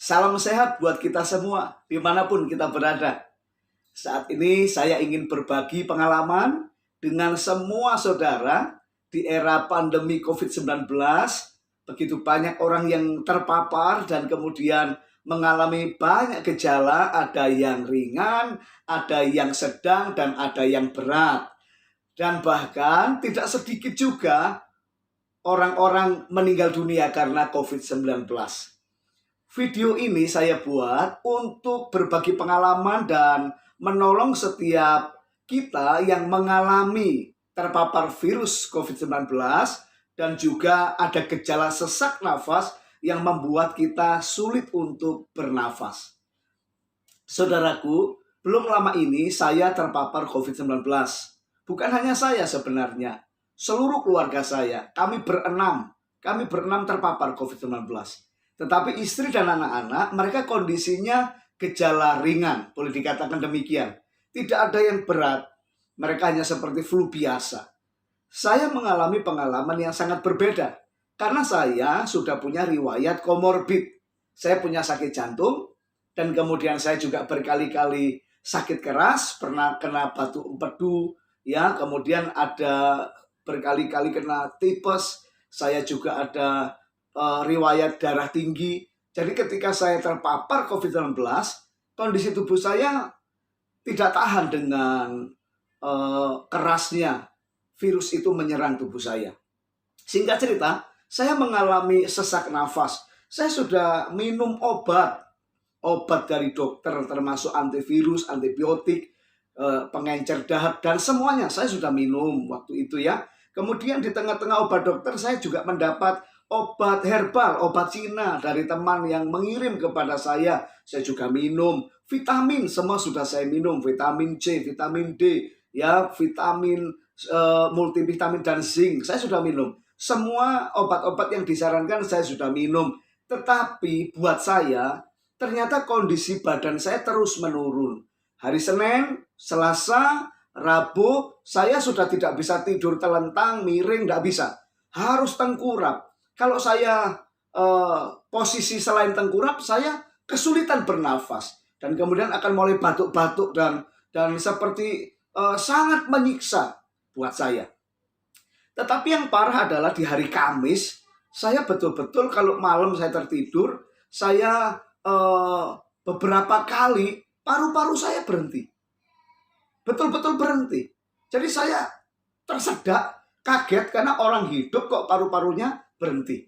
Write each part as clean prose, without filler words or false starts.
Salam sehat buat kita semua, dimanapun kita berada. Saat ini saya ingin berbagi pengalaman dengan semua saudara di era pandemi COVID-19. Begitu banyak orang yang terpapar dan kemudian mengalami banyak gejala, ada yang ringan, ada yang sedang, dan ada yang berat. Dan bahkan tidak sedikit juga orang-orang meninggal dunia karena COVID-19. Video ini saya buat untuk berbagi pengalaman dan menolong setiap kita yang mengalami terpapar virus COVID-19 dan juga ada gejala sesak nafas yang membuat kita sulit untuk bernafas. Saudaraku, belum lama ini saya terpapar COVID-19. Bukan hanya saya sebenarnya, seluruh keluarga saya, kami berenam terpapar COVID-19. Tetapi istri dan anak-anak, mereka kondisinya gejala ringan, boleh dikatakan demikian. Tidak ada yang berat, mereka hanya seperti flu biasa. Saya mengalami pengalaman yang sangat berbeda, karena saya sudah punya riwayat komorbid. Saya punya sakit jantung, dan kemudian saya juga berkali-kali sakit keras, pernah kena batu empedu, ya, kemudian ada berkali-kali kena tipes, saya juga ada riwayat darah tinggi. Jadi ketika saya terpapar COVID-19, kondisi tubuh saya tidak tahan dengan kerasnya virus itu menyerang tubuh saya. Singkat cerita, saya mengalami sesak nafas. Saya sudah minum obat dari dokter termasuk antivirus, antibiotik, pengencer dahak, dan semuanya saya sudah minum waktu itu ya. Kemudian di tengah-tengah obat dokter saya juga mendapat obat herbal, obat Cina dari teman yang mengirim kepada saya. Saya juga minum. Vitamin semua sudah saya minum, vitamin C, vitamin D, ya, vitamin multivitamin dan zinc. Saya sudah minum. Semua obat-obat yang disarankan saya sudah minum. Tetapi buat saya, ternyata kondisi badan saya terus menurun. Hari Senin, Selasa, Rabu, saya sudah tidak bisa tidur telentang, miring, tidak bisa. Harus tengkurap. Kalau saya posisi selain tengkurap, saya kesulitan bernafas. Dan kemudian akan mulai batuk-batuk dan seperti sangat menyiksa buat saya. Tetapi yang parah adalah di hari Kamis, saya betul-betul kalau malam saya tertidur, saya beberapa kali paru-paru saya berhenti. Betul-betul berhenti. Jadi saya tersedak, kaget karena orang hidup kok paru-parunya berhenti.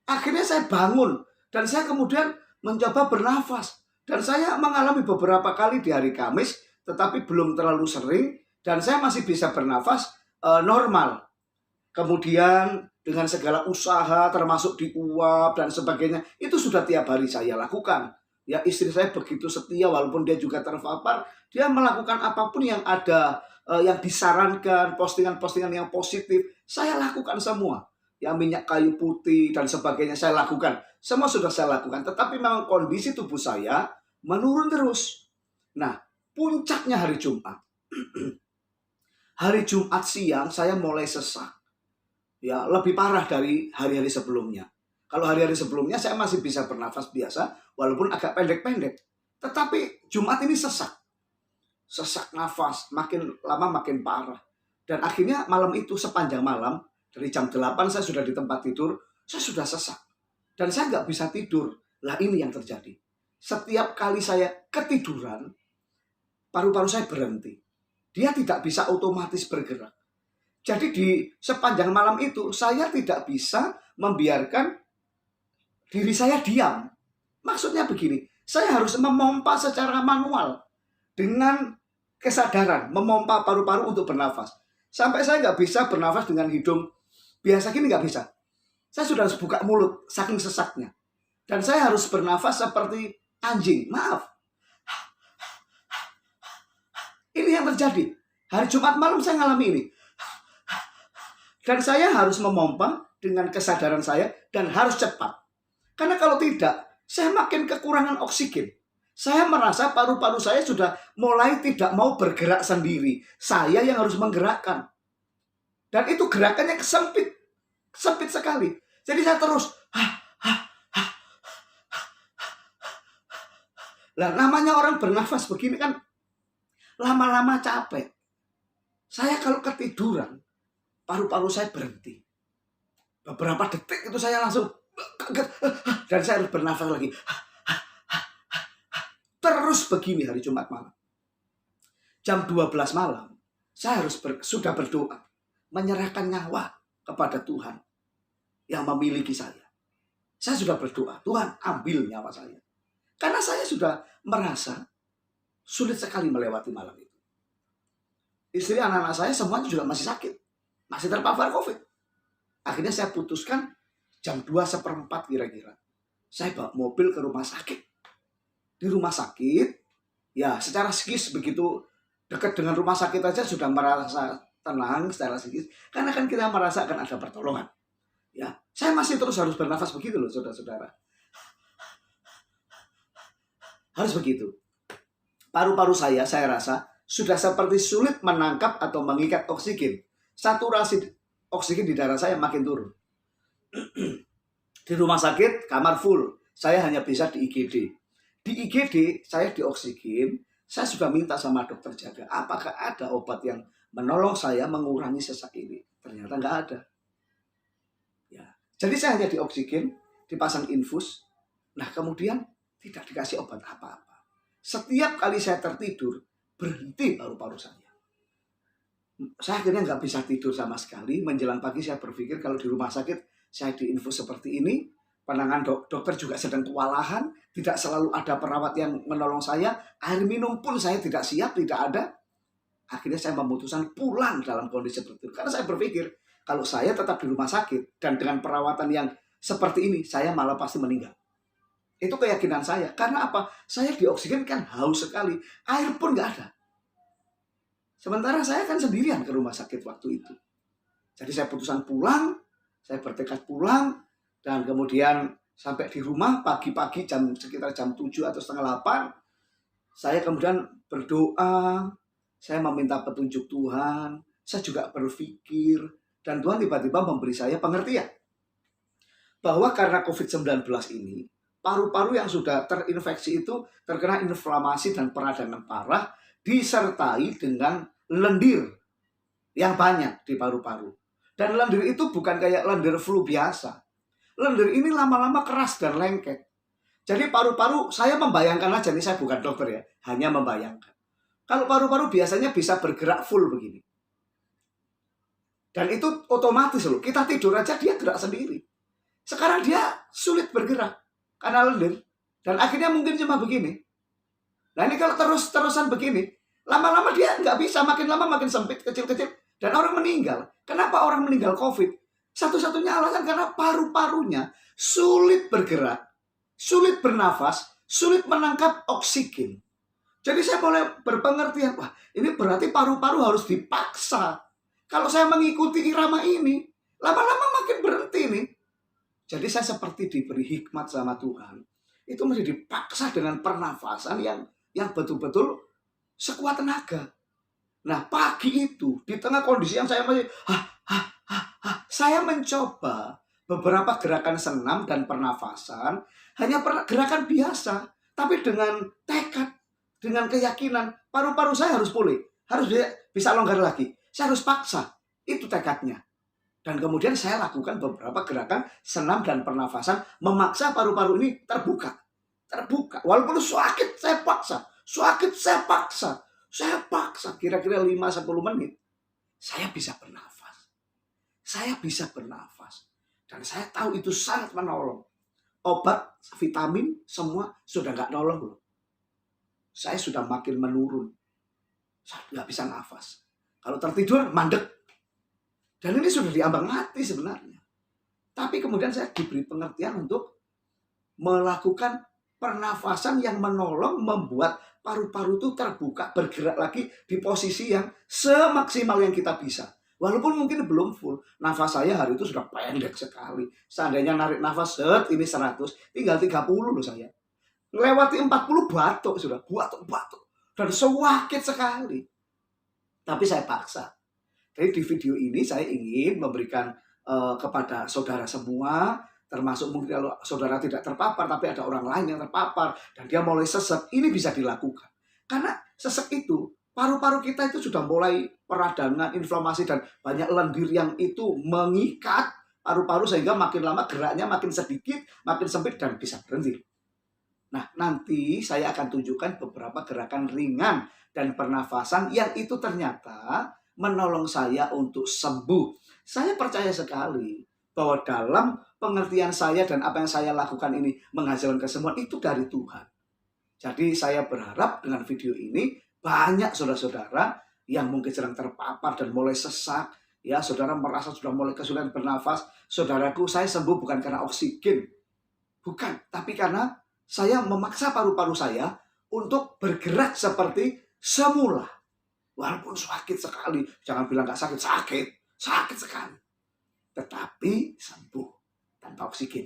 Akhirnya saya bangun dan saya kemudian mencoba bernafas. Dan saya mengalami beberapa kali di hari Kamis, tetapi belum terlalu sering. Dan saya masih bisa bernafas normal. Kemudian dengan segala usaha termasuk diuap dan sebagainya, itu sudah tiap hari saya lakukan. Ya, istri saya begitu setia walaupun dia juga terpapar, dia melakukan apapun yang ada, yang disarankan, postingan-postingan yang positif, saya lakukan semua. Ya, minyak kayu putih dan sebagainya saya lakukan. Semua sudah saya lakukan, tetapi memang kondisi tubuh saya menurun terus. Nah, puncaknya hari Jumat. Hari Jumat siang saya mulai sesak. Ya, lebih parah dari hari-hari sebelumnya. Kalau hari-hari sebelumnya saya masih bisa bernafas biasa, walaupun agak pendek-pendek. Tetapi Jumat ini sesak. Sesak nafas, makin lama makin parah. Dan akhirnya malam itu sepanjang malam, dari jam 8 saya sudah di tempat tidur, saya sudah sesak. Dan saya nggak bisa tidur. Lah ini yang terjadi. Setiap kali saya ketiduran, paru-paru saya berhenti. Dia tidak bisa otomatis bergerak. Jadi di sepanjang malam itu saya tidak bisa membiarkan diri saya diam. Maksudnya begini, saya harus memompa secara manual dengan kesadaran, memompa paru-paru untuk bernafas. Sampai saya nggak bisa bernafas dengan hidung biasa gini, nggak bisa. Saya sudah harus buka mulut, saking sesaknya. Dan saya harus bernafas seperti anjing, maaf. Ini yang terjadi. Hari Jumat malam saya ngalami ini. Dan saya harus memompa dengan kesadaran saya dan harus cepat. Karena kalau tidak, saya makin kekurangan oksigen. Saya merasa paru-paru saya sudah mulai tidak mau bergerak sendiri. Saya yang harus menggerakkan. Dan itu gerakannya sempit. Sempit sekali. Jadi saya terus Lah namanya orang bernafas begini kan lama-lama capek. Saya kalau ketiduran, paru-paru saya berhenti. Beberapa detik itu saya langsung kaget, dan saya harus bernafas lagi. Terus begini hari Jumat malam. Jam 12 malam, saya harus sudah berdoa, menyerahkan nyawa kepada Tuhan yang memiliki saya. Saya sudah berdoa, Tuhan ambil nyawa saya. Karena saya sudah merasa sulit sekali melewati malam itu. Istri anak-anak saya semuanya juga masih sakit. Masih terpapar COVID. Akhirnya saya putuskan jam 2:15 kira-kira. Saya bawa mobil ke rumah sakit. Di rumah sakit, ya secara psikis begitu dekat dengan rumah sakit aja sudah merasa tenang secara psikis. Karena kan kita merasakan ada pertolongan. Ya, saya masih terus harus bernafas begitu loh, saudara-saudara. Harus begitu. Paru-paru saya rasa sudah seperti sulit menangkap atau mengikat oksigen. Saturasi oksigen di darah saya makin turun. Di rumah sakit, kamar full. Saya hanya bisa di IGD. Di IGD, saya di oksigen. Saya sudah minta sama dokter jaga, apakah ada obat yang menolong saya mengurangi sesak ini? Ternyata nggak ada. Ya. Jadi saya hanya di oksigen, dipasang infus. Nah kemudian tidak dikasih obat apa-apa. Setiap kali saya tertidur, berhenti paru-paru saya. Saya akhirnya nggak bisa tidur sama sekali. Menjelang pagi saya berpikir kalau di rumah sakit saya diinfus seperti ini, penanganan dokter juga sedang kewalahan, tidak selalu ada perawat yang menolong saya, air minum pun saya tidak siap, tidak ada. Akhirnya saya memutuskan pulang dalam kondisi seperti itu. Karena saya berpikir kalau saya tetap di rumah sakit dan dengan perawatan yang seperti ini, saya malah pasti meninggal. Itu keyakinan saya. Karena apa? Saya dioksigen kan haus sekali. Air pun nggak ada. Sementara saya kan sendirian ke rumah sakit waktu itu. Jadi saya putuskan pulang. Saya bertekad pulang. Dan kemudian sampai di rumah pagi-pagi sekitar jam 7 atau setengah 8. Saya kemudian berdoa. Saya meminta petunjuk Tuhan. Saya juga berpikir. Dan Tuhan tiba-tiba memberi saya pengertian. Bahwa karena COVID-19 ini, paru-paru yang sudah terinfeksi itu terkena inflamasi dan peradangan parah disertai dengan lendir yang banyak di paru-paru. Dan lendir itu bukan kayak lendir flu biasa. Lendir ini lama-lama keras dan lengket. Jadi paru-paru, saya membayangkan aja, nih saya bukan dokter ya, hanya membayangkan. Kalau paru-paru biasanya bisa bergerak full begini. Dan itu otomatis loh, kita tidur aja dia gerak sendiri. Sekarang dia sulit bergerak. Karena lendir. Dan akhirnya mungkin cuma begini. Nah ini kalau terus-terusan begini, lama-lama dia nggak bisa, makin lama makin sempit, kecil-kecil. Dan orang meninggal. Kenapa orang meninggal COVID? Satu-satunya alasan karena paru-parunya sulit bergerak, sulit bernafas, sulit menangkap oksigen. Jadi saya mulai berpengertian, wah ini berarti paru-paru harus dipaksa. Kalau saya mengikuti irama ini, lama-lama makin berhenti nih. Jadi saya seperti diberi hikmat sama Tuhan. Itu mesti dipaksa dengan pernafasan yang betul-betul sekuat tenaga. Nah pagi itu, di tengah kondisi yang saya masih saya mencoba beberapa gerakan senam dan pernafasan. Hanya gerakan biasa. Tapi dengan tekad, dengan keyakinan, paru-paru saya harus pulih. Harus bisa longgar lagi. Saya harus paksa. Itu tekadnya. Dan kemudian saya lakukan beberapa gerakan senam dan pernafasan, memaksa paru-paru ini terbuka. Terbuka. Walaupun sakit, saya paksa. Sakit, saya paksa. Saya paksa. Kira-kira 5-10 menit. Saya bisa bernafas. Saya bisa bernafas. Dan saya tahu itu sangat menolong. Obat, vitamin, semua sudah nggak nolong loh. Saya sudah makin menurun. Saya nggak bisa nafas. Kalau tertidur, mandek. Dan ini sudah diambang mati sebenarnya. Tapi kemudian saya diberi pengertian untuk melakukan pernafasan yang menolong membuat paru-paru itu terbuka, bergerak lagi di posisi yang semaksimal yang kita bisa. Walaupun mungkin belum full. Nafas saya hari itu sudah pendek sekali. Seandainya narik nafas, ini 100, tinggal 30 loh saya. Lewati 40 batuk sudah, batuk. Dan sakit sekali. Tapi saya paksa. Jadi di video ini saya ingin memberikan kepada saudara semua termasuk mungkin kalau saudara tidak terpapar tapi ada orang lain yang terpapar dan dia mulai sesek, ini bisa dilakukan. Karena sesek itu, paru-paru kita itu sudah mulai peradangan, inflamasi, dan banyak lendir yang itu mengikat paru-paru sehingga makin lama geraknya makin sedikit, makin sempit, dan bisa berhenti. Nah, nanti saya akan tunjukkan beberapa gerakan ringan dan pernafasan yang itu ternyata menolong saya untuk sembuh. Saya percaya sekali bahwa dalam pengertian saya dan apa yang saya lakukan ini menghasilkan kesembuhan itu dari Tuhan. Jadi saya berharap dengan video ini banyak saudara-saudara yang mungkin sedang terpapar dan mulai sesak, ya, saudara merasa sudah mulai kesulitan bernafas. Saudaraku, saya sembuh bukan karena oksigen, bukan, tapi karena saya memaksa paru-paru saya untuk bergerak seperti semula. Walaupun sakit sekali, jangan bilang nggak sakit, sakit sekali. Tetapi sembuh tanpa oksigen.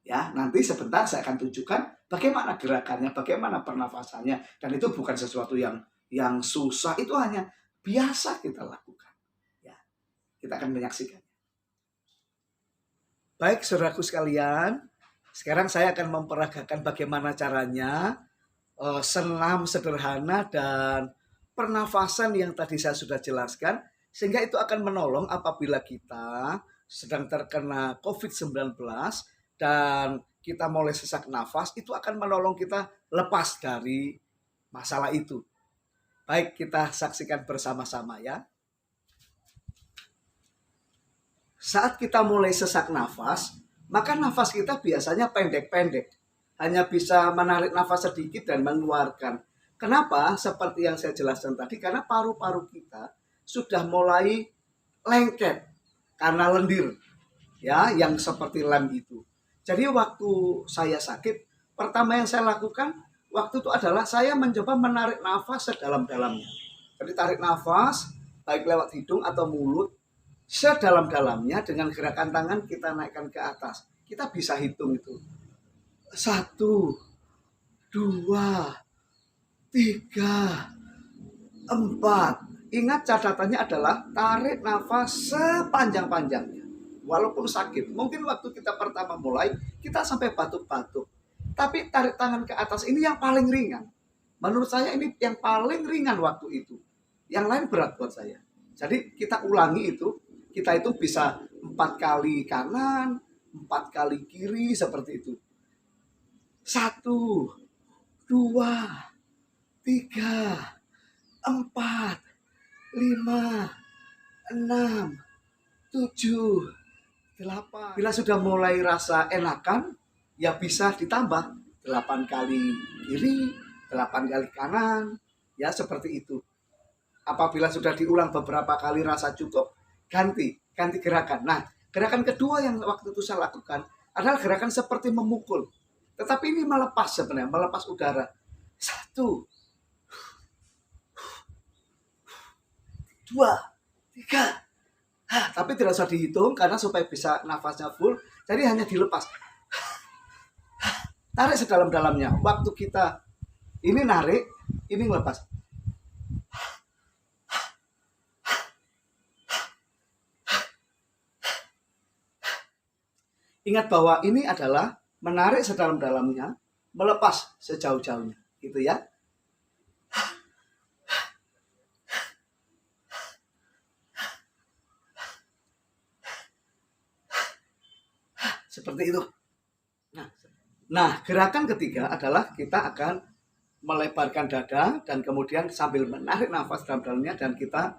Ya, nanti sebentar saya akan tunjukkan bagaimana gerakannya, bagaimana pernafasannya, dan itu bukan sesuatu yang susah, itu hanya biasa kita lakukan. Ya, kita akan menyaksikan. Baik, saudaraku sekalian, sekarang saya akan memperagakan bagaimana caranya senam sederhana dan pernafasan yang tadi saya sudah jelaskan, sehingga itu akan menolong apabila kita sedang terkena COVID-19 dan kita mulai sesak nafas, itu akan menolong kita lepas dari masalah itu. Baik, kita saksikan bersama-sama ya. Saat kita mulai sesak nafas, maka nafas kita biasanya pendek-pendek. Hanya bisa menarik nafas sedikit dan mengeluarkan. Kenapa? Seperti yang saya jelaskan tadi, karena paru-paru kita sudah mulai lengket karena lendir, ya, yang seperti lem itu. Jadi waktu saya sakit, pertama yang saya lakukan waktu itu adalah saya mencoba menarik nafas sedalam-dalamnya. Jadi tarik nafas, baik lewat hidung atau mulut, sedalam-dalamnya dengan gerakan tangan kita naikkan ke atas. Kita bisa hitung itu. 1, 2, 3, 4. Ingat catatannya adalah tarik nafas sepanjang-panjangnya. Walaupun sakit. Mungkin waktu kita pertama mulai, kita sampai batuk-batuk. Tapi tarik tangan ke atas ini yang paling ringan. Menurut saya ini yang paling ringan waktu itu. Yang lain berat buat saya. Jadi kita ulangi itu. Kita itu bisa 4 kali kanan, 4 kali kiri, seperti itu. 1, 2, 3, 4, 5, 6, 7, 8. Bila sudah mulai rasa enakan, ya bisa ditambah 8 kali kiri, 8 kali kanan, ya seperti itu. Apabila sudah diulang beberapa kali rasa cukup, ganti gerakan. Nah, gerakan kedua yang waktu itu saya lakukan adalah gerakan seperti memukul. Tetapi ini melepas sebenarnya, melepas udara. 1, 2, 3. Tapi tidak usah dihitung karena supaya bisa nafasnya full. Jadi hanya dilepas. Tarik sedalam-dalamnya. Waktu kita ini narik, ini melepas. Ingat bahwa ini adalah menarik sedalam-dalamnya, melepas sejauh-jauhnya, gitu ya. Seperti itu. Nah, gerakan ketiga adalah kita akan melebarkan dada dan kemudian sambil menarik nafas dalam-dalamnya dan kita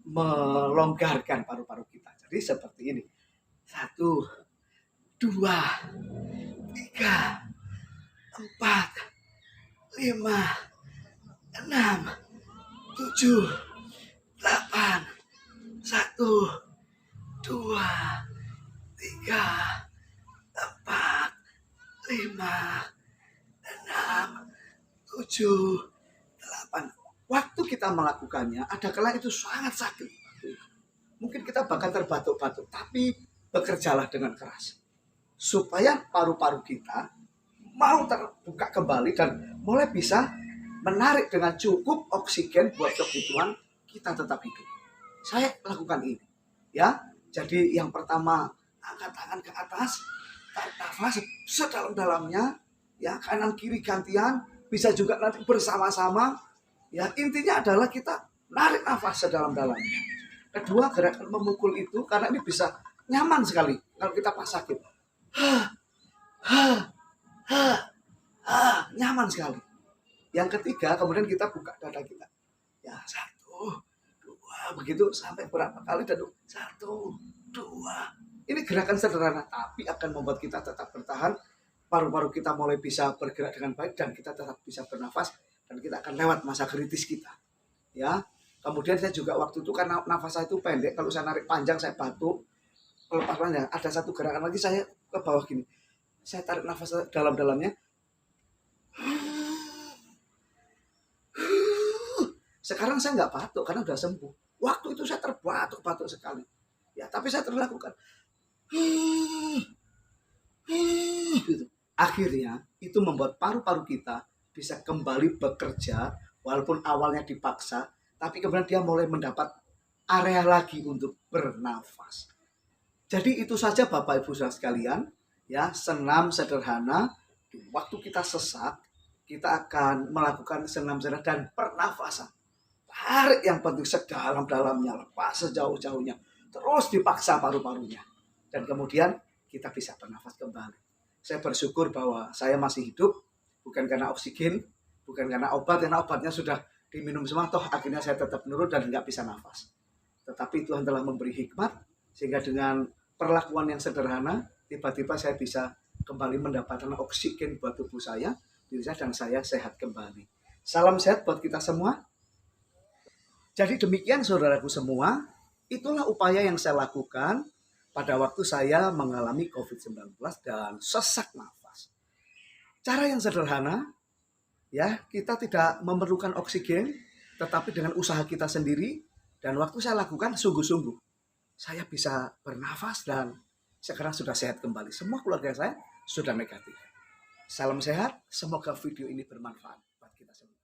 melonggarkan paru-paru kita. Jadi seperti ini. 1, 2, 3, 4, 5, 6, 7, 8, 1, 2, 3, 4, 5, 6, 7, 8. Waktu kita melakukannya, ada kala itu sangat sakit. Mungkin kita bahkan terbatuk-batuk, tapi bekerjalah dengan keras. Supaya paru-paru kita mau terbuka kembali dan mulai bisa menarik dengan cukup oksigen buat kebutuhan kita tetap hidup. Saya lakukan ini. Ya, jadi yang pertama angkat tangan ke atas, tarik nafas sedalam-dalamnya, ya kanan kiri gantian, bisa juga nanti bersama-sama. Ya intinya adalah kita narik nafas sedalam-dalamnya. Kedua, gerakan memukul itu karena ini bisa nyaman sekali kalau kita pas sakit. Nyaman sekali. Yang ketiga, kemudian kita buka dada kita. Ya, 1, 2, begitu sampai berapa kali dadu? 1, 2. Ini gerakan sederhana, tapi akan membuat kita tetap bertahan. Paru-paru kita mulai bisa bergerak dengan baik dan kita tetap bisa bernafas dan kita akan lewat masa kritis kita. Ya, kemudian saya juga waktu itu kan nafas saya itu pendek, kalau saya narik panjang saya batuk, lepas panjang. Ada satu gerakan lagi saya ke bawah gini. Saya tarik nafas dalam-dalamnya. Sekarang saya nggak batuk karena udah sembuh. Waktu itu saya terbatuk-batuk sekali. Ya, tapi saya terlakukan. Gitu. Akhirnya itu membuat paru-paru kita bisa kembali bekerja walaupun awalnya dipaksa, tapi kemudian dia mulai mendapat area lagi untuk bernafas. Jadi itu saja Bapak Ibu Saudara sekalian, ya, senam sederhana. Waktu kita sesak, kita akan melakukan senam sederhana dan pernafasan. Tarik yang penting sedalam-dalamnya, lepas sejauh-jauhnya, terus dipaksa paru-parunya. Dan kemudian kita bisa bernafas kembali. Saya bersyukur bahwa saya masih hidup, bukan karena oksigen, bukan karena obat, karena obatnya sudah diminum semua, toh akhirnya saya tetap menurun dan nggak bisa nafas. Tetapi Tuhan telah memberi hikmat, sehingga dengan perlakuan yang sederhana, tiba-tiba saya bisa kembali mendapatkan oksigen buat tubuh saya, dan saya sehat kembali. Salam sehat buat kita semua. Jadi demikian saudaraku semua, itulah upaya yang saya lakukan pada waktu saya mengalami COVID-19 dan sesak nafas. Cara yang sederhana, ya, kita tidak memerlukan oksigen, tetapi dengan usaha kita sendiri, dan waktu saya lakukan sungguh-sungguh, saya bisa bernafas dan sekarang sudah sehat kembali. Semua keluarga saya sudah negatif. Salam sehat, semoga video ini bermanfaat buat kita semua.